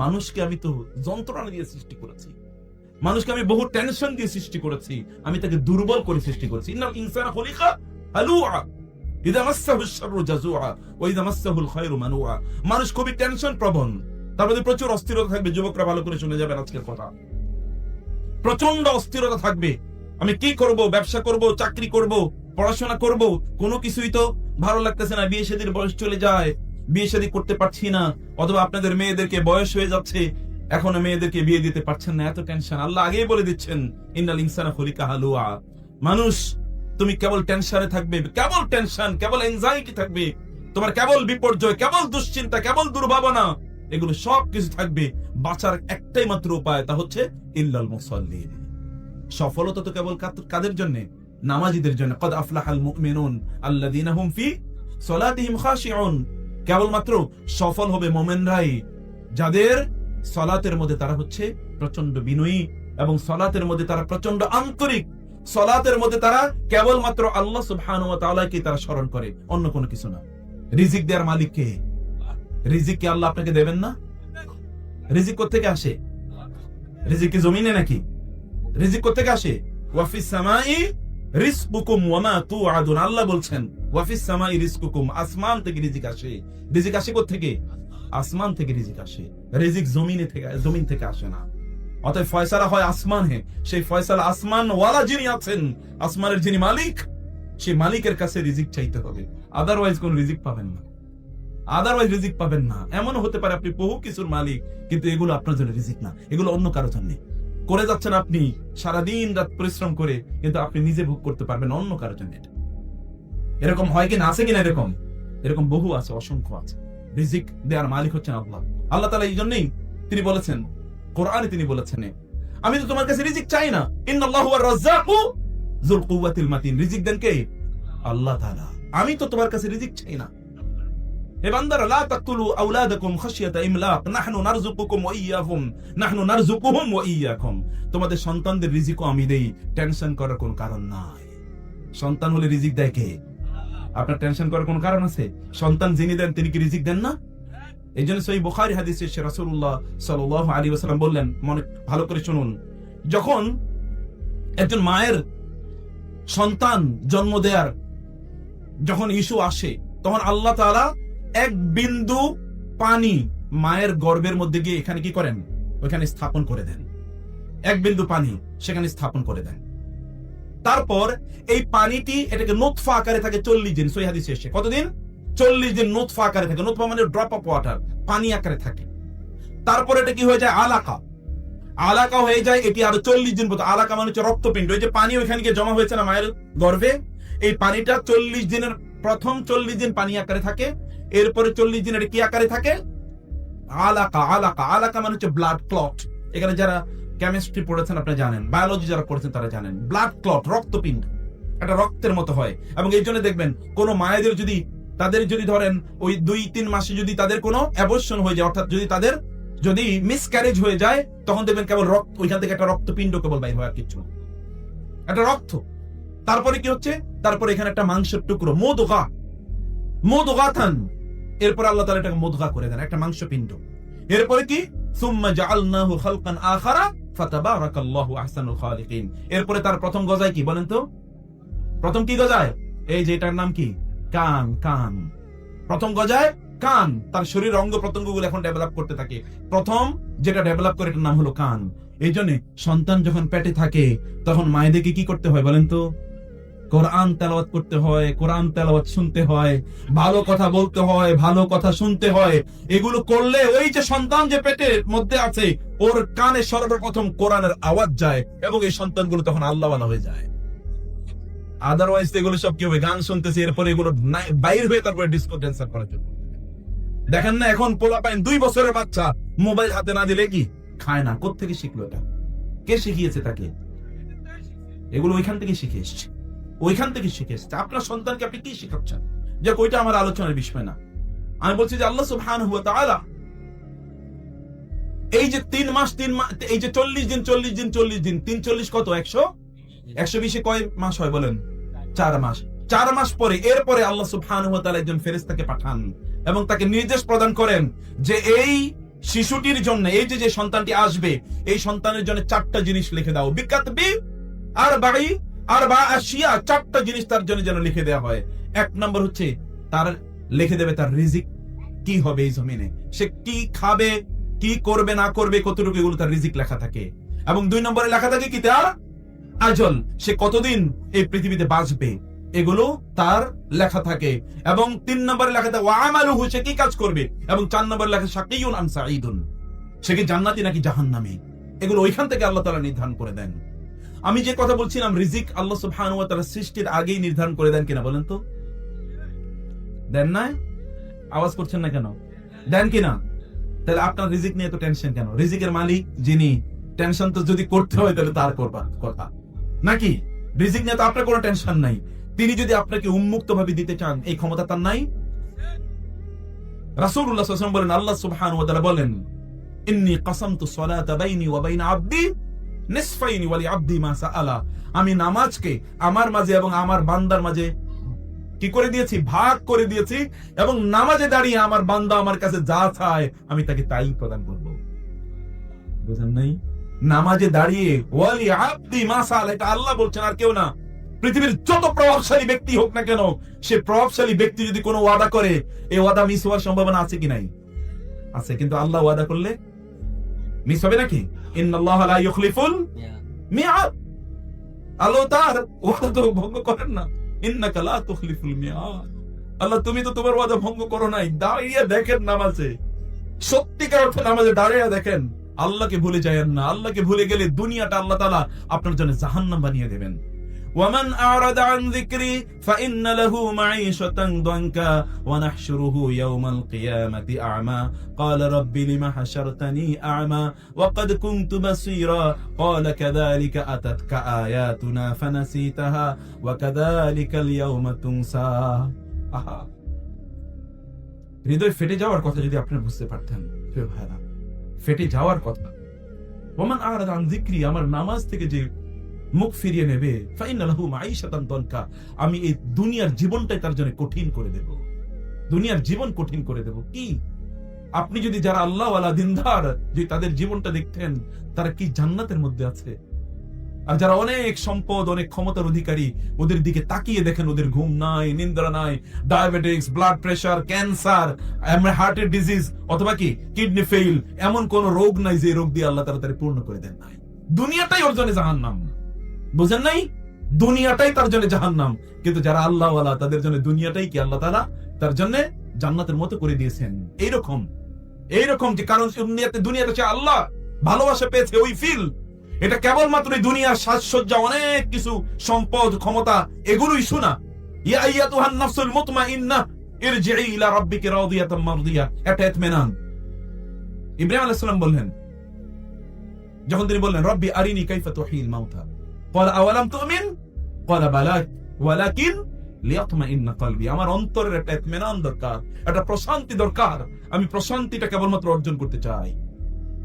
মানুষকে আমি তো যন্ত্রণা দিয়ে সৃষ্টি করেছি, মানুষকে আমি বহু টেনশন দিয়ে সৃষ্টি করেছি, আমি তাকে দুর্বল করে সৃষ্টি করেছি। ইন্নাল ইনসানা খুলিকা হালুআ ইযা মাসসাহুশ শাররু জাযুআ ওয়া ইযা মাসসাহুল খায়রু মানুআ। মানুষ খুবই টেনশন প্রবণ, তার মধ্যে প্রচুর অস্থিরতা থাকবে। যুবকরা ভালো করে শুনে যাবেন আজকের কথা, প্রচন্ড অস্থিরতা থাকবে। আমি কি করব, ব্যবসা করব, চাকরি করব, পড়াশোনা করব, কোনো কিছুই তো ভালো লাগতেছে না। বিয়ে শাদীর বয়স চলে যায়, বিয়ে শাদী করতে পারছি না, অথবা আপনাদের মেয়েদেরকে বয়স হয়ে যাচ্ছে, এখনো মেয়েদেরকে বিয়ে দিতে পারছেন না, এত টেনশন। আল্লাহ আগেই বলে দিচ্ছেন ইন্নাল ইনসানা খুলিকা হালুআ। মানুষ তুমি কেবল টেনশনে থাকবে, কেবল টেনশন, কেবল এনজাইটি থাকবে, তোমার কেবল বিপর্যয়, কেবল দুশ্চিন্তা, কেবল দুর্ভাবনা, এগুলো সব কিছু থাকবে। বাঁচার একটাই মাত্র উপায়, তা হচ্ছে ইল্লাল মুসাল্লিন। সফলতা তো কেবল কাদের জন্য? নামাজীদের জন্য। কদ আফলাহাল মুমিনুন আল্লাযীনা হুম ফি সলাতিহিম খাশিউন। কেবলমাত্র সফল হবে মুমিনরাই যাদের সালাতের মধ্যে তারা হচ্ছে প্রচন্ড বিনয়ী, এবং সালাতের মধ্যে তারা প্রচন্ড আন্তরিক, সালাতের মধ্যে তারা কেবলমাত্র আল্লাহ সুবহানাহু ওয়া তাআলাকে তারা স্মরণ করে, অন্য কোনো কিছু না। রিজিক দেওয়ার মালিক কে? রিজিক কি আল্লাহ আপনাকে দেবেন না? রিজিক কোত্থেকে আসে? রিজিক কি জমিনে নাকি? রিজিক কোত্থেকে আসে? ওয়াফিস সামাই রিজকুকুম ওয়া মা তুআদুন। আল্লাহ বলছেন ওয়াফিস সামাই রিজকুকুম, আসমান থেকে রিজিক আসে। রিজিক আসে কোত্থেকে? আসমান থেকে রিজিক আসে। রিজিক জমিন থেকে আসে না। অতএব ফয়সালা হয় আসমানে। সেই ফয়সালা আসমান ওয়ালা যিনি আছেন, আসমানের যিনি মালিক, সেই মালিকের কাছে রিজিক চাইতে হবে। আদারওয়াইজ কোন রিজিক পাবেন না, আদারওয়াইজ রিজিক পাবেন না। এমনও হতে পারে আপনি বহু কিছুর মালিক, কিন্তু এগুলো আপনার জন্য রিজিক না, এগুলো অন্য কারোর জন্য করে যাচ্ছেন আপনি সারাদিন রাত পরিশ্রম করে, কিন্তু আপনি নিজে ভোগ করতে পারবেন অন্য কারোর জন্য। এরকম হয় কিনা? আছে কিনা? এরকম বহু আছে, অসংখ্য আছে। রিজিক দেওয়ার মালিক হচ্ছেন আল্লাহ। আল্লাহ তাআলা এই জন্যই তিনি বলেছেন, কোরআনে তিনি বলেছেন, আমি তো তোমার কাছে রিজিক চাই না, ইন্নাল্লাহু ওয়ার রাজ্জাকু যুল কুওয়াতিল মাতিন। রিজিক দেন কে? আল্লাহ তাআলা। আমি তো তোমার কাছে রিজিক চাই না। হে বান্দারা, লা তাকতুলু আওলাদাকুম খাশিয়াতা ইমলাক নাহনু নারযুকুকুম ওয়া ইয়্যাহুম নাহনু নারযুকুহুম ওয়া ইয়্যাকুম। তোমাদের সন্তানদের রিজিকও আমি দেই, টেনশন করার কোনো কারণ নাই। সন্তান হলে রিজিক দেয় কে? আপনার টেনশন করার কোনো কারণ আছে? সন্তান যিনি দেন তিনি কি রিজিক দেন না? এই জন্য সহিহ বুখারী হাদিসে রাসূলুল্লাহ সাল্লাল্লাহু আলাইহি ওয়াসাল্লাম বললেন, মনে ভালো করে শুনুন, যখন একজন মায়ের সন্তান জন্ম দেয়ার যখন ইস্যু আসে, তখন আল্লাহ তাআলা এক বিন্দু পানি মায়ের গর্ভের মধ্যে গিয়ে এখানে কি করেন? ওখানে স্থাপন করে দেন। এক বিন্দু পানি সেখানে স্থাপন করে দেন। তারপর এই পানিটি এটাকে নুতফা আকারে থাকে 40 দিন। সহিহ হাদিসে এসেছে কতদিন? 40 দিন নুতফা আকারে থাকে। নুতফা মানে ড্রপ অফ ওয়াটার, পানি আকারে থাকে। তারপর এটা কি হয়ে যায়? আলাকা। আলাকা হয়ে যায়। এটি আরো 40 দিন পর্যন্ত। আলাকা মানে হচ্ছে রক্তপিণ্ড। এই যে পানি ওইখানে গিয়ে জমা হয়েছে না মায়ের গর্ভে, এই পানিটা 40 দিনের, প্রথম 40 দিন পানি আকারে থাকে, এরপরে 40 দিন এটা কি আকারে থাকে? আলাকা। আলাকা আলাকা মানে হচ্ছে ব্লাড ক্লট। এখানে যারা কেমিস্ট্রি পড়েছেন আপনারা জানেন, বায়োলজি যারা পড়েছেন তারা জানেন, ব্লাড ক্লট রক্তপিণ্ড, এটা রক্তের মতো হয়। এবং এই জন্য দেখবেন কোন মায়েদের যদি, তাদের যদি ধরেন ওই 2-3 মাসে যদি তাদের কোনো অ্যাবর্শন হয়ে যায়, অর্থাৎ যদি তাদের যদি মিসক্যারেজ হয়ে যায়, তখন দেখবেন কেবল রক্ত, ওইখান থেকে একটা রক্তপিণ্ড কেবল বাইর হয়, আর কিছু না, একটা রক্ত। তারপরে কি হচ্ছে? তারপরে এখানে একটা মাংসের টুকরো, মুদগাতান। এরপর আল্লাহ তাআলা এটাকে মুদগা করে দেন, একটা মাংসপিণ্ড। এরপরে কি? সুম্মা জাআলনাহু খালকান আখারা ফাতাবারাকাল্লাহু আহসানুল খালিকিন। এরপরে তার প্রথম গজায় কি বলেন তো? প্রথম কি গজায়? এই যে এটার নাম কি? কান। কান প্রথম গজায়, কান। তার শরীরের অঙ্গ প্রত্যঙ্গগুলো এখন ডেভেলপ করতে থাকে। প্রথম যেটা ডেভেলপ করে এটার নাম হলো কান। এই জন্য সন্তান যখন পেটে থাকে তখন মায়েদেরকে কি করতে হয় বলেন তো? কোরআন তেলাওয়াত করতে হয়, কোরআন তেলাওয়াত শুনতে হয়, ভালো কথা বলতে হয়, ভালো কথা শুনতে হয়। এগুলো করলে ওই যে সন্তান যে পেটের মধ্যে আছে, ওর কানে সর্বপ্রথম কোরআনের আওয়াজ যায়, এবং এই সন্তানগুলো তখন আল্লাহওয়ালা হয়ে যায়। আদারওয়াইজ এগুলো সব কি হবে? গান শুনতেছে, এরপরে এগুলো বাইর হয়ে তারপরে ডিস্কো ড্যান্সার করার জন্য। দেখেন না এখন পোলাপাইন 2 বছরের বাচ্চা মোবাইল হাতে না দিলে কি খায় না। কোত্থেকে শিখলো এটা? কে শিখিয়েছে তাকে? এগুলো ওইখান থেকে শিখে এসছে, ওইখান থেকে শিখে এসছে। আপনার সন্তানকে আপনি কি শিখাচ্ছেন? যে ওইটা আমার আলোচনার বিষয় না। আমি বলছি যে আল্লাহ সুবহানাহু ওয়া তাআলা এই যে 3 মাস, এই যে 40 দিন 3 40 কত? 120 কয় মাস হয় বলেন? 4 মাস। 4 মাস পরে, এরপরে আল্লাহ সুবহানাহু ওয়া তাআলা একজন ফেরেশতাকে পাঠান এবং তাকে নির্দেশ প্রদান করেন যে এই শিশুটির জন্য, এই যে সন্তানটি আসবে, এই সন্তানের জন্য 4টা জিনিস লিখে দাও। বিকাতবি আরবা আশিয়া, 4টা জিনিস তার জন্য যেন লিখে দেওয়া হয়। 1 নম্বর হচ্ছে তার লিখে দেবে তার রিজিক কি হবে এই জমিনে, সে কি খাবে, কি করবে না করবে, কতটুকু, এগুলো তার রিজিক লেখা থাকে। এবং 2 নম্বরে লেখা থাকে কি তার আজল, সে কতদিন এই পৃথিবীতে বাঁচবে, এগুলো তার লেখা থাকে। এবং 3 নম্বরে লেখা থাকে ওয়া আমালুহু, সে কি কাজ করবে। এবং 4 নম্বরে লেখা শাকিয়ুন আম সাঈদুন, সে কি জান্নাতি নাকি জাহান্নামী। এগুলো ওইখান থেকে আল্লাহ তাআলা নির্ধারণ করে দেন। আমি যে কথা বলছিলাম, রিজিক আল্লাহ সুবহানাহু ওয়া তাআলা সৃষ্টির আগেই নির্ধারণ করে দেন কিনা বলেন তো? দেন না? আওয়াজ করছেন না কেন? দেন কিনা? তাহলে আপনার রিজিক নিয়ে তো টেনশন কেন? রিজিকের মালিক যিনি, টেনশন তো যদি করতে হয় তাহলে তার করবার কথা নাকি? রিজিক নিয়ে তো আপনার কোনো টেনশন নাই। তিনি যদি আপনাকে উন্মুক্ত ভাবে দিতে চান, এই ক্ষমতা তার নাই? রাসূলুল্লাহ সাল্লাল্লাহু আলাইহি ওয়াসাল্লাম বলেন, আল্লাহ সুবহানাহু ওয়া তাআলা বলেন, ইন্নী কাসামতু সলাতা বাইনি ওয়া বাইনা আবদি নিসফাইনি ওয়া লিআবদি মা সাআলা, আমি নামাজকে আমার মাঝে এবং আমার বান্দার মাঝে কি করে দিয়েছি, ভাগ করে দিয়েছি, এবং নামাজে দাঁড়িয়ে আমার বান্দা আমার কাছে যা চায় আমি তাকে তাই প্রদান করব। বুঝেন নাই? নামাজে দাঁড়িয়ে ওয়ালি আবদি মা সাআলা, এটা আল্লাহ বলছেন, আর কেউ না। পৃথিবীর যত প্রভাবশালী ব্যক্তি হোক না কেন, সে প্রভাবশালী ব্যক্তি যদি কোনো ওয়াদা করে, এই ওয়াদা মিস হওয়ার সম্ভাবনা আছে কি নাই? আছে। কিন্তু আল্লাহ ওয়াদা করলে মিস হবে নাকি? ইন্নাল্লাহা লা ইউখলিফুল মিআদ, আল্লাহ তার ওয়াদা তো ভঙ্গ করেন না। ইন্নাকা লা তুখলিফুল মিআদ, আল্লাহ তুমি তো তোমার ওয়াদা ভঙ্গ করো নাই। দাঁড়িয়ে দেখেন নামাজে, সত্যিকার অর্থে নামাজে দাঁড়িয়ে দেখেন, আল্লাহকে ভুলে যায়েন না। আল্লাহকে ভুলে গেলে দুনিয়াটা আল্লাহ তাআলা আপনার জন্য জাহান্নাম বানিয়ে দেবেন। ওয়ামান আ'রাদা আন যিকরি ফাইন্না লাহু মাঈশাতান দানকা ওয়া নাহশুরুহু ইয়াওমাল কিয়ামাতি আ'মা ক্বালা রাব্বি লিমা হাশারতানি আ'মা ওয়া ক্বাদ কুনতু বাসীরা ক্বালা কাযালিকা আতাতকা আয়াতুনা ফানাসিতাহা ওয়া কাযালিকাল ইয়াওমা তুনসা। আহা, হৃদয় ফেটে যাওয়ার কথা যদি আপনি বুঝতে পারতেন প্রিয় ভাইরা, ফেটে যাওয়ার কথা। ওয়ামান আ'রাদা আন যিকরি, আমার নামাজ থেকে যে মুখ ফিরিয়ে নেবে, ফাইন্না লাহু মাঈশাতান দানকা, আমি এই দুনিয়ার জীবনটাই তার জন্য কঠিন করে দেব। দুনিয়ার জীবন কঠিন করে দেব। কি আপনি যদি যারা আল্লাহ ওয়ালা দিনদার, যদি তাদের জীবনটা দেখতেন, তারা কি জান্নাতের মধ্যে আছে। আর যারা অনেক সম্পদ, অনেক ক্ষমতার অধিকারী, ওদের দিকে তাকিয়ে দেখেন, ওদের ঘুম নাই, নিদ্রা নাই, ডায়াবেটিস, ব্লাড প্রেসার, ক্যান্সার, হার্টের ডিজিজ, অথবা কি কিডনি ফেইল, এমন কোন রোগ নাই যে রোগ দিয়ে আল্লাহ তাড়াতাড়ি পূর্ণ করে দেন নাই। দুনিয়াটাই ওর জন্য জাহান্নাম। বুঝেন নাই? দুনিয়াটাই তার জন্য জাহান্নাম। কিন্তু যারা আল্লাহ ওয়ালা, তাদের জন্য দুনিয়াটাই কি আল্লাহ তাআলা তার জন্য জান্নাতের মতো করে দিয়েছেন। এইরকম যে কারণ দুনিয়াতে সে আল্লাহ ভালোবাসা পেয়েছে, ওই ফিল, এটা কেবলমাত্র এই দুনিয়ার সাজসজ্জা, অনেক কিছু সম্পদ, ক্ষমতা, এগুলোই শোনা। ইয়া আইয়াতুহান নাফসুল মুতমাইন্নাহ ইরজিই ইলা রাব্বিকি রাদিয়াতাম মারদিয়া, এটা ইতমিনান। ইব্রাহিম আলাইহিস সালাম বললেন, যখন তিনি বললেন রব্বি আরিনি কাইফা তুহিল মাউতা ক্বালা আওয়ালাম তুমিন ক্বালা বালা ওয়ালাকিন লিয়াতমাইন্না কলবি, আমার অন্তরের একটা ইতমিনান দরকার, একটা প্রশান্তি দরকার। আমি প্রশান্তিটা কেবলমাত্র অর্জন করতে চাই।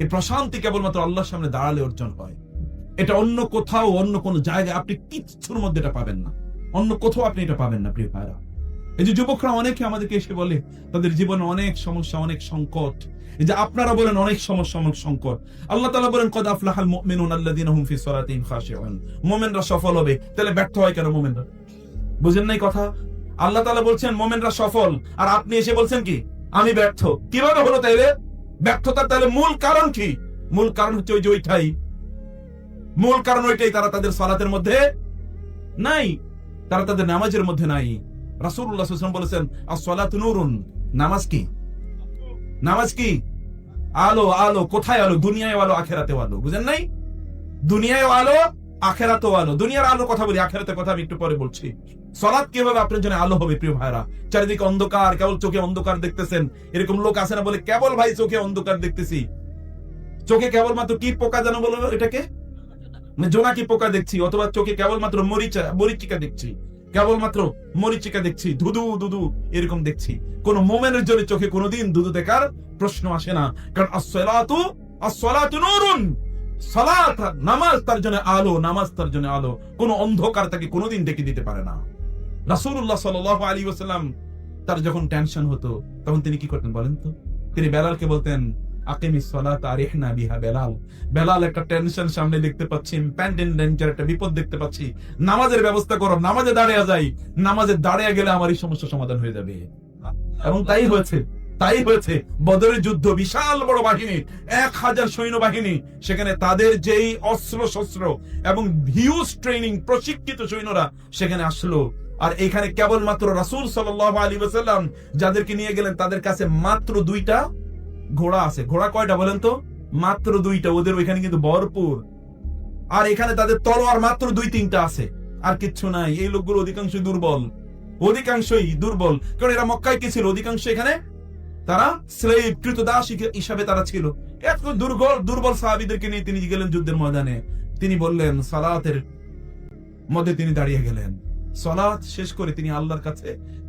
এই প্রশান্তি কেবলমাত্র আল্লাহর সামনে দাঁড়ালে অর্জন হয়। এটা অন্য কোথাও, অন্য কোন জায়গায় আপনি কিচ্ছুর মধ্যে এটা পাবেন না। অন্য কোথাও আপনি এটা পাবেন না প্রিয় ভাইরা। এই যে যুবকরা অনেকে আমাদেরকে এসে বলে তাদের জীবনে অনেক সমস্যা, অনেক সংকট, এই যে আপনারা বলেন অনেক সমস্যা, অনেক সংকট। আল্লাহ তাআলা বলেন কদ আফলাহাল মুমিনুন আল্লাযীনা হুম ফি সালাতিহিম খাশিউন, মুমিনরা সফল হবে। তাহলে ব্যর্থ হয় কেন মুমিনরা? বুঝেন নাই কথা? আল্লাহ তাআলা বলছেন মুমিনরা সফল, আর আপনি এসে বলছেন কি আমি ব্যর্থ। কিভাবে হলো তাইলে? ব্যর্থতার তাহলে মূল কারণ কি? মূল কারণ হচ্ছে ওই যে ওইটাই, মূল কারণ ওইটাই, তারা তাদের সালাতের মধ্যে নাই, তারা তাদের নামাজের মধ্যে নাই। রাসূলুল্লাহ সাল্লাল্লাহু আলাইহি ওয়াসাল্লাম বলেছেন আস-সালাতু নূরুন, নামাজ কি? নামাজ কি? আলো। আলো কোথায়? আলো দুনিয়ায় আলো, আখিরাতেও আলো। বুঝেন নাই? দুনিয়ায় আলো, আখিরাতেও আলো। দুনিয়ার আলো কথা বলি, আখিরাতের কথা আমি একটু পরে বলছি। সালাত কিভাবে আপনার জন্য আলো হবে প্রিয় ভাইরা? চারিদিকে অন্ধকার, কেবল চোখে অন্ধকার দেখতেছেন। এরকম লোক আছে না বলে কেবল ভাই চোখে অন্ধকার দেখতেছি। চোখে কেবলমাত্র কি পোকা যেন বলো এটাকে, জোনাকি পোকা দেখছি, অথবা চোখে কেবলমাত্র মরিচিকা দেখছি, কেবলমাত্র মরিচিকা দেখছি, ধুধু ধুধু এরকম দেখছি। কোন মোমেনের জন্য চোখে কোনোদিন ধুধু দেখার প্রশ্ন আসে না, কারণ as-salatu নূরুন, সালাত নামাজ তার জন্য আলো, নামাজ তার জন্য আলো। কোন অন্ধকার তাকে কোনোদিন ডেকে দিতে পারে না। রাসূলুল্লাহ সাল্লাল্লাহু আলাইহি ওয়াসাল্লাম তার যখন টেনশন হতো তখন তিনি কি করতেন বলেন তো? তিনি বেলালকে বলতেন আকিমিস সালাত আরিহনা বিহা বেলাল। বেলাল একটা টেনশন সামনে দেখতে পাচ্ছি, ইম্পেন্ডিং ডেঞ্জার, একটা বিপদ দেখতে পাচ্ছি, নামাজের ব্যবস্থা করো, নামাজে দাঁড়িয়ে যাই, নামাজে দাঁড়িয়ে গেলে আমার এই সমস্যা সমাধান হয়ে যাবে। এবং তাই হয়েছে, তাই হয়েছে। বদরের যুদ্ধ, বিশাল বড় বাহিনী, 1000 সৈন্যবাহিনী, সেখানে তাদের যেই অস্ত্র শস্ত্র এবং হিউজ ট্রেনিং প্রশিক্ষিত সৈন্যরা সেখানে আসলো। আর এখানে কেবলমাত্র রাসূল সাল্লাল্লাহু আলাইহি ওয়াসাল্লাম যাদেরকে নিয়ে গেলেন তাদের কাছে মাত্র 2টা ঘোড়া আছে। ঘোড়া কয়টা বলেন তো? মাত্র 2টা। ওদের ওইখানে কিন্তু ভরপুর। আর এখানে তাদের তলোয়ার মাত্র 2-3টা আছে, আর কিচ্ছু নাই। এই লোকগুলো অধিকাংশই দুর্বল, অধিকাংশই দুর্বল। কারণ এরা মক্কায় কি ছিল? অধিকাংশ এখানে তারা স্লেভ, কৃতদাস হিসাবে তারা ছিল। এত দুর্বল সাহাবীদেরকে নিয়ে তিনি গেলেন যুদ্ধের ময়দানে। তিনি বললেন, সালাতের মধ্যে তিনি দাঁড়িয়ে গেলেন। সালাত শেষ করে তিনি আল্লাহর কাছে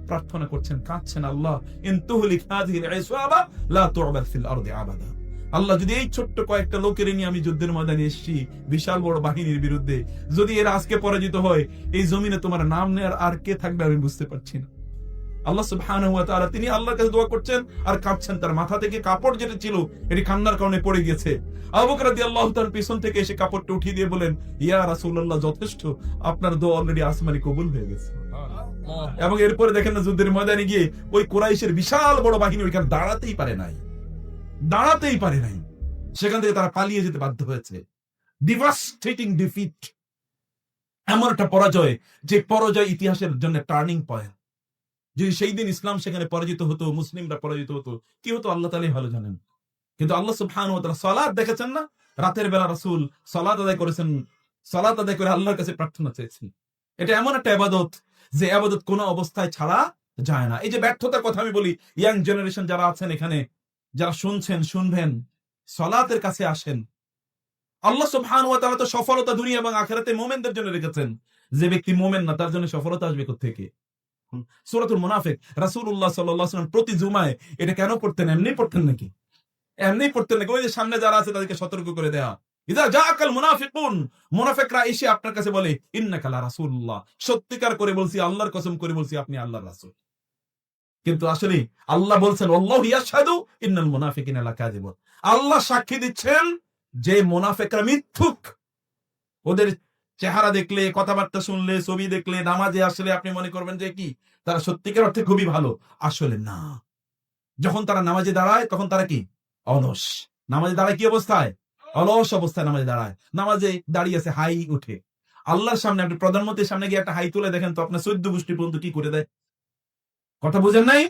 প্রার্থনা করছেন, কাঁদছেন, আল্লাহ ইন তুহলিক হাযিহিল ইসওয়াবা লা তু'বাদ ফিল আরদি আবাদা। আল্লাহ, যদি এই ছোট্ট কয়েকটা লোকের নিয়ে আমি যুদ্ধের ময়দানে এসেছি বিশাল বড় বাহিনীর বিরুদ্ধে, যদি এরা আজকে পরাজিত হয়, এই জমিনে তোমার নাম নেয়ার আর কে থাকবে আমি বুঝতে পারছি না। আল্লাহ সুবহানাহু ওয়া তাআলা, তিনি আল্লাহর কাছে দোয়া করছেন আর কাঁদছেন। তার মাথা থেকে কাপড় যেটা ছিল এটি কান্নার কারণে পড়ে গেছে। আবু বকর রাদিয়াল্লাহু তাআলা পিছন থেকে এসে কাপড়টা উঠিয়ে দিয়ে বলেন, ইয়া রাসূলুল্লাহ, যথেষ্ট, আপনার দোয়া অলরেডি আসমানে কবুল হয়ে গেছে। এবং এরপরে দেখেন না, যুদ্ধের ময়দানে গিয়ে ওই কুরাইশের বিশাল বড় বাহিনী ওইখানে দাঁড়াতেই পারে নাই, দাঁড়াতেই পারে নাই। সেখান থেকে তারা পালিয়ে যেতে বাধ্য হয়েছে। ডিভাস্টেটিং ডিফিট, এমন একটা পরাজয় যে পরাজয় ইতিহাসের জন্য টার্নিং পয়েন্ট। যদি সেই দিন ইসলাম সেখানে পরাজিত হতো, মুসলিমরা পরাজিত হতো, কি হতো আল্লাহ তাআলাই ভালো জানেন। কিন্তু আল্লাহ সুবহানাহু ওয়া তাআলা সালাত দেখেছেন না, রাতের বেলা রাসূল সালাত আদায় করেছেন, সালাত আদায় করে আল্লাহর কাছে প্রার্থনা চেয়েছেন। এটা এমন একটা ইবাদত যে ইবাদত কোনো অবস্থায় ছাড়া যায় না। এই যে ব্যর্থতার কথা আমি বলি, ইয়াং জেনারেশন যারা আছেন এখানে, যারা শুনছেন, শুনবেন, সালাতের কাছে আসেন। আল্লাহ সুবহানাহু ওয়া তাআলা তো সফলতা দুনিয়া এবং আখিরাতে মুমিনদের জন্য রেখেছেন। যে ব্যক্তি মুমিন না, তার জন্য সফলতা আসবে কোথা থেকে? সূরাতুল মুনাফিক, রাসূলুল্লাহ সাল্লাল্লাহু আলাইহি ওয়াসাল্লাম প্রতি জুমায় এটা কেন পড়তেন? এমনি পড়তেন নাকি? এমনি পড়তেন নাকি? ওই যে সামনে যারা আছে তাদেরকে সতর্ক করে দেয়া, ইযা জাআকাল মুনাফিকুন, মুনাফিকরা এসে আপনার কাছে বলে, ইন্নাকা লা রাসূলুল্লাহ, সত্যিকার করে বলছি, আল্লাহর কসম করে বলছি, আপনি আল্লাহর রাসূল। কিন্তু আসলে আল্লাহ বলছেন, আল্লাহু ইয়াশহাদু ইন্নাল মুনাফিকিনা লাকাযিবুন, আল্লাহ সাক্ষী দিচ্ছেন যে মুনাফিকরা মিথ্যুক। ওদের চেহারা দেখলে, কথাবার্তা শুনলে, ছবি দেখলে, নামাজে আসলে আপনি মনে করবেন যে কি তারা সত্যিকার অর্থে খুবই ভালো, আসলে না। যখন তারা নামাজে দাঁড়ায় তখন তারা কি? অলস। নামাজে দাঁড়ায় কি অবস্থায়? অলস অবস্থায় নামাজে দাঁড়ায়। নামাজে দাঁড়িয়ে আছে, হাই উঠে। আল্লাহর সামনে, আপনি প্রধানমন্ত্রীর সামনে গিয়ে একটা হাই তুলে দেখেন তো আপনার 14 গোষ্ঠী পর্যন্ত কি করে দেয়। কথা বুঝেন নাই?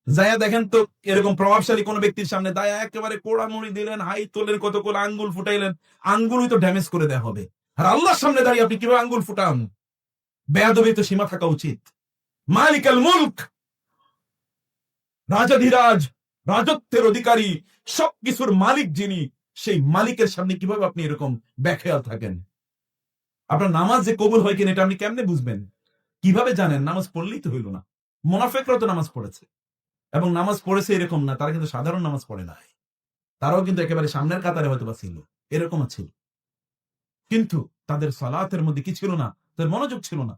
যায়া দেখেন তো এরকম প্রভাবশালী কোন ব্যক্তির সামনে দায়া একেবারে কোড়ামুড়ি দিলেন, হাই তোলেন, কত করে আঙ্গুল ফুটাইলেন, আঙ্গুলই তো ড্যামেজ করে দেওয়া হবে। আর আল্লাহর সামনে দাঁড়িয়ে আপনি কিভাবে আঙ্গুল ফুটান? বেয়াদবি তো সীমা থাকা উচিত। মালিকাল মুলক, রাজাধিরাজ, রাজত্বের অধিকারী, সবকিছুর মালিক যিনি, সেই মালিকের সামনে কিভাবে আপনি এরকম বেখেয়াল থাকেন? আপনার নামাজ যে কবুল হয় কিনা এটা আপনি কেমনে বুঝবেন? কিভাবে জানেন? নামাজ পড়লেই তো হইল না। মুনাফিকরা তো নামাজ পড়েছে, এবং নামাজ পড়েছে এরকম না, তারা কিন্তু সাধারণ নামাজ পড়ে নাই, তারাও কিন্তু একেবারে সামনের কাতারে হয়তো বা ছিল, এরকম ছিল। কিন্তু তাদের সালাতের মধ্যে কি ছিল না? তাদের মনোযোগ ছিল না।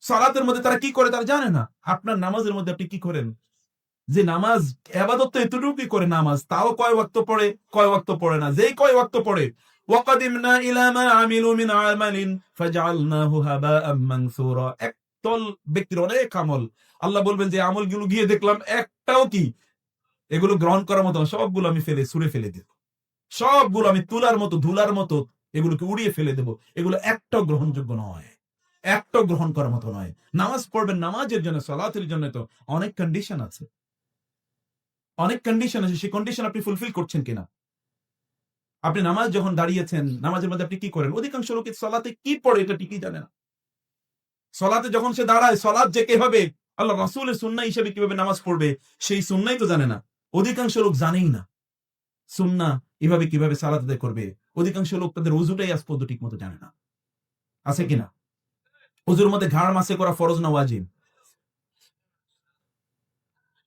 সালাতের মধ্যে তারা কি করে তারা জানে না। আপনার নামাজের মধ্যে আপনি কি করেন? যে নামাজ ইবাদত তো এতটুকুই করে, নামাজ তাও কয় ওয়াক্ত পড়ে, কয় ওয়াক্ত পড়ে না। যেই কয় ওয়াক্ত পড়ে, ওয়াকাদিমনা ইলা মা আমিলু মিন আমালিন ফাজআলনাহু হাবাআম মানসুরা, একদল ব্যক্তির অনেক আমল, আল্লাহ বলবেন যে আমলগুলো গিয়ে দেখলাম একটাও কি এগুলো গ্রহণ করার মতো, সবগুলো আমি ছুঁড়ে ফেলে দেব, সবগুলো আমি তুলার মতো, ধুলার মতো এগুলোকে উড়িয়ে ফেলে দেব। এগুলো একটাও গ্রহণযোগ্য নয়, একটাও গ্রহণ করার মতো নয়। নামাজ পড়বেন, নামাজের জন্য, সালাতের জন্য তো অনেক কন্ডিশন আছে, অনেক কন্ডিশন আছে। সেই কন্ডিশন আপনি ফুলফিল করছেন কিনা? আপনি নামাজ যখন দাঁড়িয়েছেন, নামাজের মধ্যে আপনি কি করেন? অধিকাংশ লোক সালাতে কি পড়ে এটা ঠিকই জানে না। সালাতে যখন সে দাঁড়ায়, সালাত যে কিভাবে আল্লাহ রাসূলের সুন্নাহ হিসেবে কিভাবে নামাজ পড়বে, সেই সুন্নাহই তো জানে না। অধিকাংশ লোক জানেই না সুন্নাহ এভাবে কিভাবে সালাত আদায় করবে। অধিকাংশ লোক তাদের ওযুটাই আজ পর্যন্ত ঠিক মতো জানে না, আছে কিনা? ওযুর মধ্যে ঘাড় মাসে করা ফরজ না ওয়াজিব?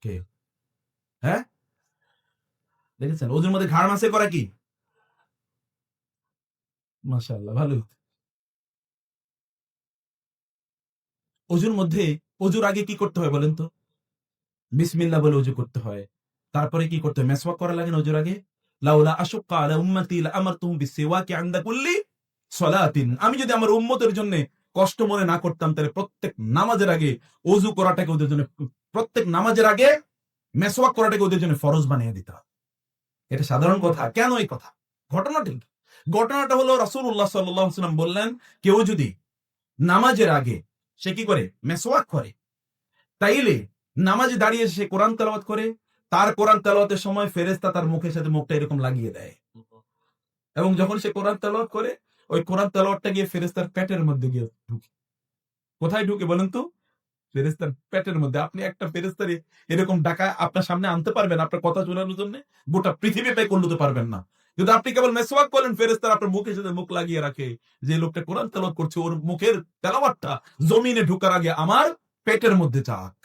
কে? হ্যাঁ, দেখেছেন? ওযুর মধ্যে ঘাড় মাসে করা কি? মাশাআল্লাহ, ভালো। ওযুর মধ্যে, ওযুর আগে কি করতে হয় বলেন তো? বিসমিল্লাহ বলে ওযু করতে হয়। তারপরে কি করতে, মেসওয়াক করা লাগে না ওজুর আগে? লাউলা আশুক্কা আলা উম্মতি লাআমারতুহুম বিসওয়াকি ইনদা কুল্লি সলাতিন। আমি যদি আমার উম্মতের জন্য কষ্ট মনে না করতাম, তাহলে প্রত্যেক নামাজের আগে ওযু করাটাকে ওদের জন্য, প্রত্যেক নামাজের আগে মেসওয়াক করাটাকে ওদের জন্য ফরজ বানিয়ে দিতাম। এটা সাধারণ কথা। কেন এই কথা? ঘটনাটা কি? ঘটনাটা হলো রাসূলুল্লাহ সাল্লাল্লাহু আলাইহি ওয়াসাল্লাম বললেন, কেউ যদি নামাজের আগে সে কি করে, মেসওয়াক করে, তাইলে নামাজে দাঁড়িয়ে সে কোরআন তেলাওয়াত করে, তার কোরআন তেলাওয়াতের সময় ফেরেশতা তার মুখের সাথে মুখটা এরকম লাগিয়ে দেয়, এবং যখন সে কোরআন তেলাওয়াত করে, ওই কোরআন তেলাওয়াতটা গিয়ে ফেরেশতার পেটের মধ্যে গিয়ে ঢুকে। কোথায় ঢুকে বলেন তো? ফেরেশতার পেটের মধ্যে। আপনি একটা ফেরেশতার এরকম ডাকা আপনার সামনে আনতে পারবেন আপনার কথা শোনানোর জন্য? গোটা পৃথিবীটাই করতে পারবেন না। কিন্তু আপনি কেবল মেসওয়াক করেন, ফেরেশতারা আপনার মুখের সাথে মুখ লাগিয়ে রাখে, যে লোকটা কোরআন তেলাওয়াত করছে ওর মুখের তেলাওয়াতটা জমিনে ঢোকার আগে আমার পেটের মধ্যে যাক।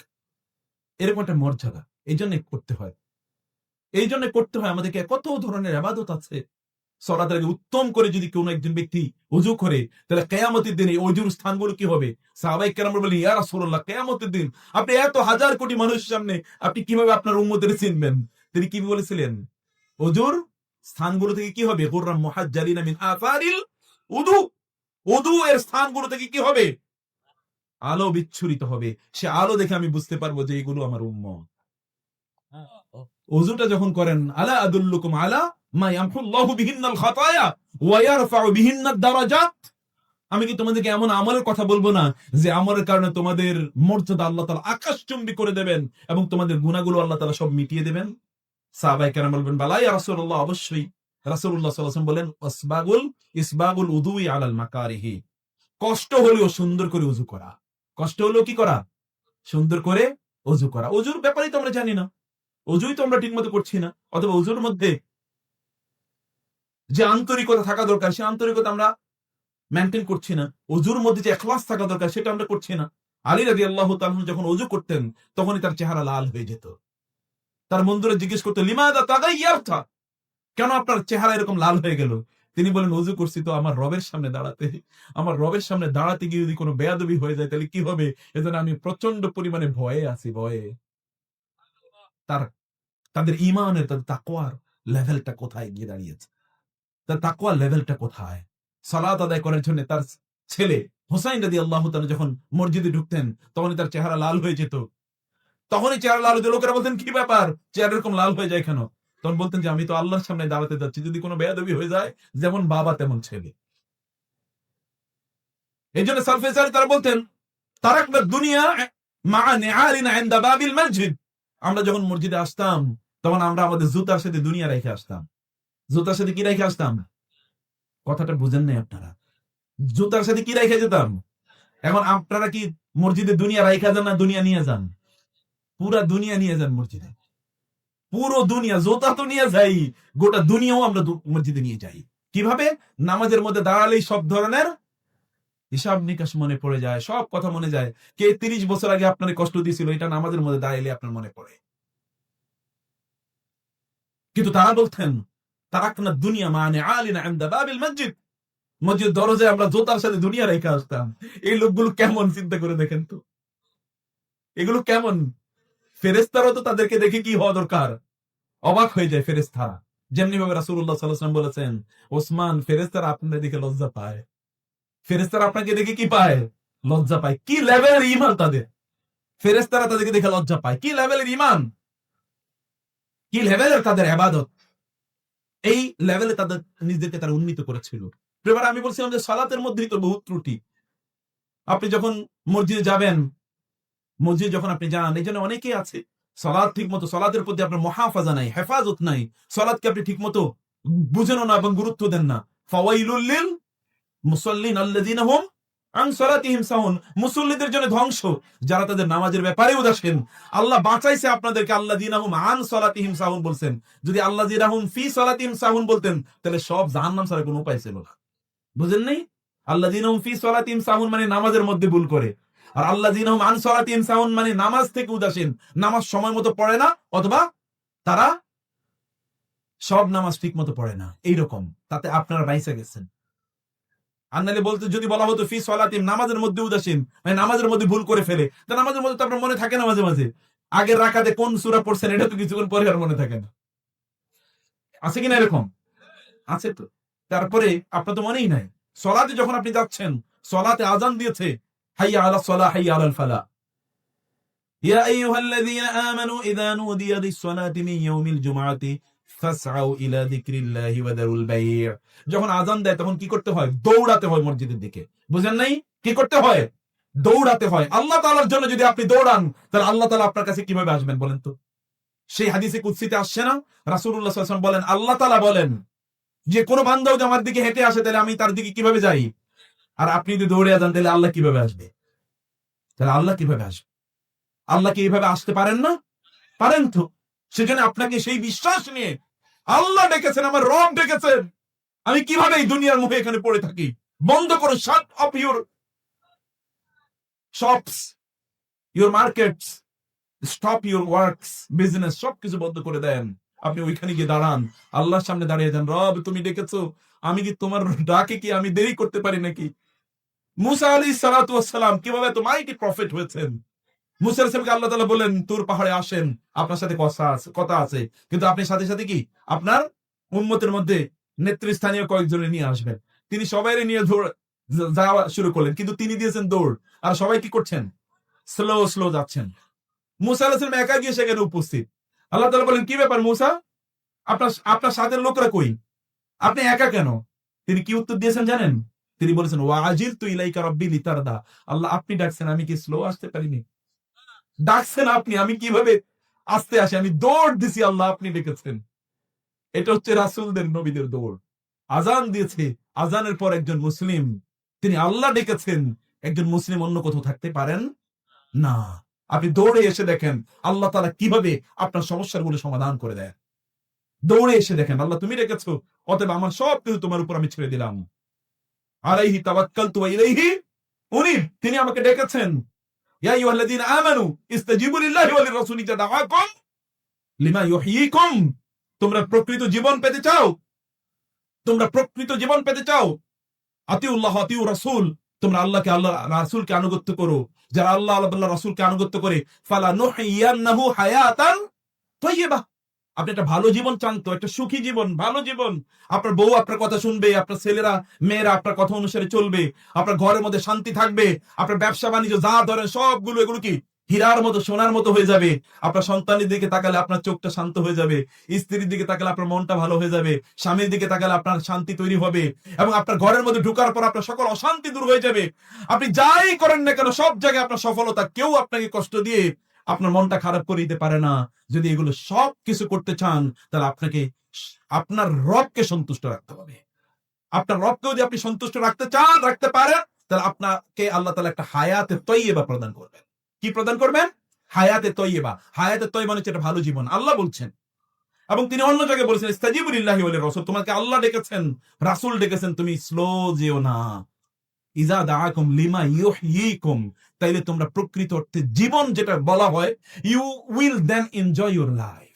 এরকম একটা মর্যাদা। এই জন্য করতে হয়, এই জন্য করতে হয়। আমাদেরকে কত ধরনের ইবাদত আছে। সালাতের আগে উত্তম করে যদি কোন একজন ব্যক্তি ওযু করে, তাহলে কিয়ামতের দিনে ওই ওযুর স্থানগুলো কি হবে? সাহাবায়ে কেরাম বলেন, ইয়া রাসূলুল্লাহ, কিয়ামতের দিন আপনি এত হাজার কোটি মানুষের সামনে আপনি কিভাবে আপনার উম্মতদের চিনবেন? তিনি কি বলেছিলেন? ওযুর স্থানগুলো থেকে কি হবে? গুররাম মুহাজ্জালিনা মিন আসারিল উযু। ওযু এর স্থানগুলো থেকে কি হবে? আলো বিচ্ছুরিত হবে। সে আলো দেখে আমি বুঝতে পারবো যে এগুলো আমার উম্মত। ওযুটা যখন করেন, আলা আদুল্লুকুম আলা মা ইয়ামহুল্লাহু বিহিন্নাল খাতায়া ওয়া ইয়ারফাউ বিহিন্নাদ দারাজাত। আমি কি তোমাদেরকে এমন আমলের কথা বলবো না যে আমলের কারণে তোমাদের মর্যাদা আল্লাহ তাআলা আকাশচুম্বী করে দেবেন এবং তোমাদের গুনাহগুলো আল্লাহ তাআলা সব মিটিয়ে দেবেন? সাহাবায়ে কেরাম বলবেন, বালা ইয়া রাসূলুল্লাহ, অবশ্যই। রাসূলুল্লাহ সাল্লাল্লাহু আলাইহি ওয়াসাল্লাম বলেন, ইসবাগুল উযুই আলাল মাকারিহি। কষ্ট হলেও সুন্দর করে ওযু করা। কষ্ট হলেও কি করা? সুন্দর করে ওযু করা। ওযুর ব্যাপারেই তো আমরা জানি না, ওযুই তো আমরা ঠিকমতো করছি না, অথবা ওযুর মধ্যে যে আন্তরিকতা থাকা দরকার সে আন্তরিকতা আমরা মেইনটেইন করছি না। ওযুর মধ্যে যে ইখলাস থাকা দরকার সেটা আমরা করছি না। আলী রাদিয়াল্লাহু তাআলা যখন ওযু করতেন তখনই তার চেহারা লাল হয়ে যেত। তার বন্ধুরা জিজ্ঞেস করতো, লিমাযা তাগায়্যারতা, কেন আপনার চেহারা এরকম লাল হয়ে গেল? তিনি বলেন, ওযু করছি তো আমার রবের সামনে দাঁড়াতে। আমার রবের সামনে দাঁড়াতে গিয়ে যদি কোনো বেয়াদবি হয়ে যায় তাহলে কি হবে? এজন্য আমি প্রচন্ড পরিমাণে ভয়ে আছি, ভয়ে। তাদের ঈমানের, তাদের তাকওয়ার লেভেলটা কোথায় গিয়ে দাঁড়িয়েছে? তার তাকওয়ার লেভেলটা কোথায়? সালাত আদায় করার জন্য তার ছেলে হুসাইন রাদিয়াল্লাহু তাআলা যখন মসজিদে ঢুকতেন তখনই তার চেহারা লাল হয়ে যেত। তখনই চেহারা লাল হয়ে, লোকেরা বলতেন, কি ব্যাপার, চেহারা এরকম লাল হয়ে যায় কেন? তখন বলতেন যে আমি তো আল্লাহর সামনে দাঁড়াতে যাচ্ছি, যদি কোনো বেয়াদবি হয়ে যায় যেমন বাবা তেমন ছেলে। এই জন্য সালফে সালেহ তারা বলতেন, তারাকনা দুনিয়া মা নিআলিনা ইনদা বাবিল মসজিদ। আমরা যখন মসজিদে আসতাম তখন আমরা আমাদের জুতার সাথে দুনিয়া রেখে আসতাম। জুতার সাথে কি রেখে আসতাম? কথাটা বুঝেন নাই আপনারা? জুতার সাথে কি রেখে যেতাম? এখন আপনারা কি মসজিদে দুনিয়া রাইখা যান না দুনিয়া নিয়ে যান? পুরা দুনিয়া নিয়ে যান মসজিদে। পুরো দুনিয়া, জুতা তো নিয়ে যাই, গোটা দুনিয়াও আমরা মসজিদে নিয়ে যাই। কিভাবে? নামাজের মধ্যে দাঁড়ালেই সব ধরনের হিসাব নিকাশ মনে পড়ে যায়, সব কথা মনে যায়। কে 30 বছর আগে আপনার কষ্ট দিয়েছিল এটা নামাজের মধ্যে দাঁড়াইলে আপনার মনে পড়ে। কিন্তু তারা বলতেন, তারাকনা দুনিয়া মানে আলিনা ইনদা বাবিল মসজিদ। মসজিদ দরজায় আমরা জুতার সাথে দুনিয়া রেখে আসতাম। এই লোকগুলো কেমন, চিন্তা করে দেখেন তো, এগুলো কেমন? ফেরেশতারা তো তাদেরকে দেখে কি হওয়া দরকার? অবাক হয়ে যায় ফেরেশতারা। যেমনি ভাবে রাসূলুল্লাহ সাল্লাল্লাহু আলাইহি ওয়াসাল্লাম বলেছেন, ওসমান, ফেরেশতারা আপনাদের দেখে লজ্জা পায়। ফেরেশতারা আপনাকে দেখে কি পায়? লজ্জা পায়। কি লেভেলের ঈমান তাদের! ফেরেশতারা তাদেরকে দেখে লজ্জা পায়। কি লেভেলের ঈমান, কি লেভেলের তাদের ইবাদত! এই লেভেলে তাদের নিজেদেরকে তারা উন্নীত করেছিল। এবার আমি বলছিলাম যে সালাতের মধ্যেই তো বহুত ত্রুটি। আপনি যখন মসজিদে যাবেন, মসজিদ যখন আপনি যান, এই জন্য অনেকেই আছে সালাত ঠিক মতো, সালাতের প্রতি আপনার মুহাফাজা নাই, হেফাজত নাই, সালাতকে আপনি ঠিক মতো বুঝেনও না এবং গুরুত্ব দেন না। ফাওয়াইলুল লিল মুসাল্লিন আল্লাযিনা হুম আন সালাতিহিম সাহুন। মুসল্লিদের জন্য ধ্বংস, যারা তাদের নামাজের ব্যাপারে উদাসীন। আল্লাহ বাঁচাইছে আপনাদেরকে, আল্লাযিনা হুম আন সালাতিহিম সাহুন বলছেন। যদি আল্লাযিনা হুম ফি সালাতিহিম সাহুন বলতেন তাহলে সব জাহান্নাম ছাড়া কোনো উপায় ছিল না। বুঝেন নাই? আল্লাযিনা হুম ফি সালাতিহিম সাহুন মানে নামাজের মধ্যে ভুল করে, আর আল্লাযিনা হুম আন সালাতিহিম সাহুন মানে নামাজ থেকে উদাসীন, নামাজ সময় মতো পড়ে না, অথবা তারা সব নামাজ ঠিক মতো পড়ে না। এইরকম, তাতে আপনারা বাইসা গেছেন। আর নাহলে বলতে, যদি বলা হতো ফি সালাতিহিম, নামাজের মধ্যে উদাসীন, মানে নামাজের মধ্যে ভুল করে ফেলে, তা নামাজের মধ্যে তো আপনার মনে থাকে না মাঝে মাঝে, আগের রাকাতে কোন সূরা পড়ছেন এটা তো কিছুক্ষণ পরে আর মনে থাকে না। আছে কিনা এরকম? আছে তো। তারপরে আপনার তো মনেই নাই, সলাতে যখন আপনি যাচ্ছেন, সলাতে আজান দিয়েছে, হাইয়া আলাস সালাহ হাইয়া আলাল ফালাহ, ইয়া আইয়ুহাল্লাযীনা আমানু ইযা নুদিয়া লিস-সালাতি মিন ইয়াউমিল জুমআতি ফাসআউ ইলা যিকরিল্লাহি ওয়া দারুল বাই'। যখন আজান দেয় তখন কি করতে হয়? দৌড়াতে হয় মসজিদের দিকে। বুঝেন নাই? কি করতে হয়? দৌড়াতে হয়। আল্লাহ তাআলার জন্য যদি আপনি দৌড়ান, তাহলে আল্লাহ তাআলা আপনার কাছে কিভাবে আসবেন বলেন তো? সেই হাদিসে কুদসিতে আসছে না, রাসূলুল্লাহ সাল্লাল্লাহু আলাইহি ওয়াসাল্লাম বলেন, আল্লাহ তাআলা বলেন যে কোন বান্দা যদি আমার দিকে হেঁটে আসে তাহলে আমি তার দিকে কিভাবে যাই? আর আপনি যদি দৌড়ে যান তাহলে আল্লাহ কিভাবে আসবে? তাহলে আল্লাহ কিভাবে আসবে? আল্লাহ কি এইভাবে আসতে পারেন না? পারেন তো। সেজন্য আপনাকে সেই বিশ্বাস নিয়ে, আল্লাহ ডেকেছেন, আমার রব ডেকেছেন, আমি কিভাবে এই দুনিয়ার মুখে এখানে পড়ে থাকি? বন্ধ করো, শাট of your shops, your markets, stop your works, business, সবকিছু বন্ধ করে দেন। আপনি ওইখানে গিয়ে দাঁড়ান, আল্লাহর সামনে দাঁড়িয়ে যান, রব তুমি ডেকেছো, আমি কি তোমার ডাকে কি আমি দেরি করতে পারি নাকি? মুসা আলাইহিস সালাতু ওয়াস সালাম কিভাবে এত মাইটি প্রফেট হয়েছেন। মুসা আলাইহিস সালামকে আল্লাহ তাআলা বলেন, তুর পাহাড়ে আসেন, আপনার সাথে কথা আছে, কিন্তু আপনি সাথে সাথে কি আপনার উম্মতের মধ্যে নেতৃস্থানীয় কয়েকজনে নিয়ে আসবেন। তিনি সবাইরে নিয়ে যাওয়া শুরু করলেন, কিন্তু তিনি দিয়েছেন দৌড়, আর সবাই কি করছেন? স্লো স্লো যাচ্ছেন। মুসা আলাইহিস সালাম একা গিয়ে সেখানে উপস্থিত। আল্লাহ তাআলা বলেন, কি ব্যাপার মুসা, আপনার আপনার সাথে লোকরা কই? আপনি একা কেন? তিনি কি উত্তর দিয়েছেন জানেন? তিনি বলেছেন, ওয়া আজিলতু ইলাইকা রাব্বি লিতারদা। আল্লাহ আপনি ডাকছেন, আমি কি স্লো আসতে পারিনি? ডাকছেন আপনি, আমি কিভাবে আসতে আসি? আমি দৌড় দিছি, আল্লাহ আপনি ডেকেছেন। এটা হচ্ছে রাসূলদের, নবীদের দৌড়। আজান দিয়েছে, আজানের পর একজন মুসলিম, তিনি আল্লাহ ডেকেছেন। একজন মুসলিম অন্য কোথাও থাকতে পারেন না। আপনি দৌড়ে এসে দেখেন আল্লাহ তাআলা কিভাবে আপনার সমস্যাগুলো সমাধান করে দেয়। দৌড়ে এসে দেখেন, আল্লাহ তুমি ডেকেছো, অতএব আমার সব কিছু তোমার উপর আমি ছেড়ে দিলাম। আলাইহি তাওয়াক্কালতু ওয়া ইলাইহি উনীব। তিনি আমাকে ডেকেছেন, ইয়া আইয়ুহাল্লাযীনা আমানু ইসতাজিবু লিল্লাহি ওয়া লির-রাসূলি ইযা দাআকুম লিমা ইউহয়িকুম। তোমরা প্রকৃত জীবন পেতে চাও? তোমরা প্রকৃত জীবন পেতে চাও? আতিউল্লাহ আতিউ রাসূল। তোমরা আল্লাহকে, আল্লাহ রাসূলকে আনুগত্য করো। যারা আল্লাহ আল্লাহ রাসূলকে আনুগত্য করে, ফালা নুহইয়ান্নাহু হায়াতান তাইয়্যিবা। আপনি একটা ভালো জীবন চান তো, একটা সুখী জীবন, ভালো জীবন। আপনার বউ আপনার কথা শুনবে, আপনার ছেলেরা মেয়েরা আপনার কথা অনুসারে চলবে, আপনার ঘরের মধ্যে শান্তি থাকবে, আপনার ব্যবসা বাণিজ্য যা ধরেন সবগুলো এগুলো কি হীরার মতো, সোনার মতো হয়ে যাবে। আপনার সন্তানের দিকে তাকালে আপনার চোখটা শান্ত হয়ে যাবে, স্ত্রীর দিকে তাকালে আপনার মনটা ভালো হয়ে যাবে, স্বামীর দিকে তাকালে আপনার শান্তি তৈরি হবে, এবং আপনার ঘরের মধ্যে ঢোকার পর আপনার সকল অশান্তি দূর হয়ে যাবে। আপনি যাই করেন না কেন সব জায়গায় আপনার সফলতা। কেউ আপনাকে কষ্ট দিয়ে আপনার মনটা খারাপ করে দিতে পারে না। যদি এগুলো সব কিছু করতে চান, তাহলে আপনাকে আপনার রবকে সন্তুষ্ট রাখতে হবে। আপনার রবকে যদি আপনি সন্তুষ্ট রাখতে চান, রাখতে পারেন, তাহলে আপনাকে আল্লাহ তাআলা একটা হায়াতে তয়্যিবা প্রদান করবেন। কি প্রদান করবেন? হায়াতে তয়্যিবা। হায়াতে তয়্যিবা মানে একটা ভালো জীবন, আল্লাহ বলছেন। এবং তিনি অন্য জায়গায় বলেছেন, ইস্তাজিবু লিল্লাহি ওয়া লির-রাসূল। তোমাকে আল্লাহ ডেকেছেন, রাসূল ডেকেছেন, তুমি স্লো যেও না। ইযা দাআকুম লিমা ইউহয়িকুম। তাইলে তোমরা প্রকৃত অর্থে জীবন যেটা বলা হয়, you will then enjoy your life.